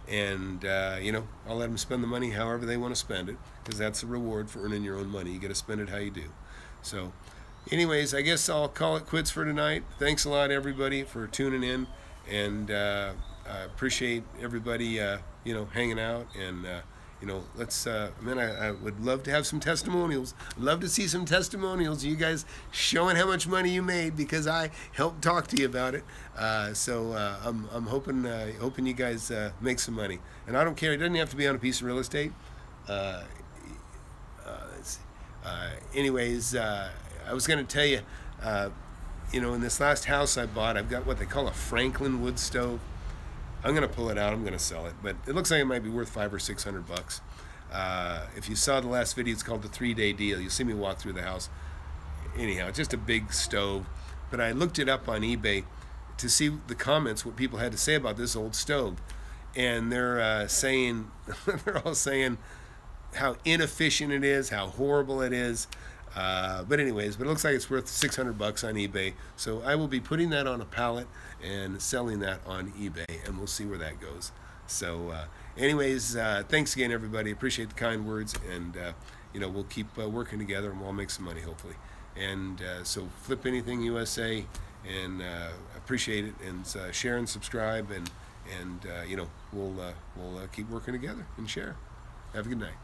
and I'll let them spend the money however they want to spend it, because that's the reward for earning your own money. You got to spend it how you do. So anyways, I guess I'll call it quits for tonight. Thanks a lot, everybody, for tuning in, and I appreciate everybody hanging out. And let's man, I would love to have some testimonials. I'd love to see some testimonials, you guys showing how much money you made, because I helped talk to you about it. So I'm hoping you guys make some money. And I don't care, it doesn't have to be on a piece of real estate. Anyways, I was going to tell you, You know, in this last house I bought, I've got what they call a Franklin wood stove. I'm gonna pull it out. I'm gonna sell it, but it looks like it might be worth $500 or $600. If you saw the last video, it's called the 3-day deal. You'll see me walk through the house. Anyhow, it's just a big stove. But I looked it up on eBay to see the comments, what people had to say about this old stove, and they're saying, they're all saying how inefficient it is, how horrible it is. But anyways, but it looks like it's worth $600 on eBay. So I will be putting that on a pallet and selling that on eBay, and we'll see where that goes. So anyways, thanks again, everybody. Appreciate the kind words, and you know, we'll keep working together, and we'll all make some money, hopefully. And so Flip Anything USA, and appreciate it, and share and subscribe, and you know, we'll keep working together and share. Have a good night.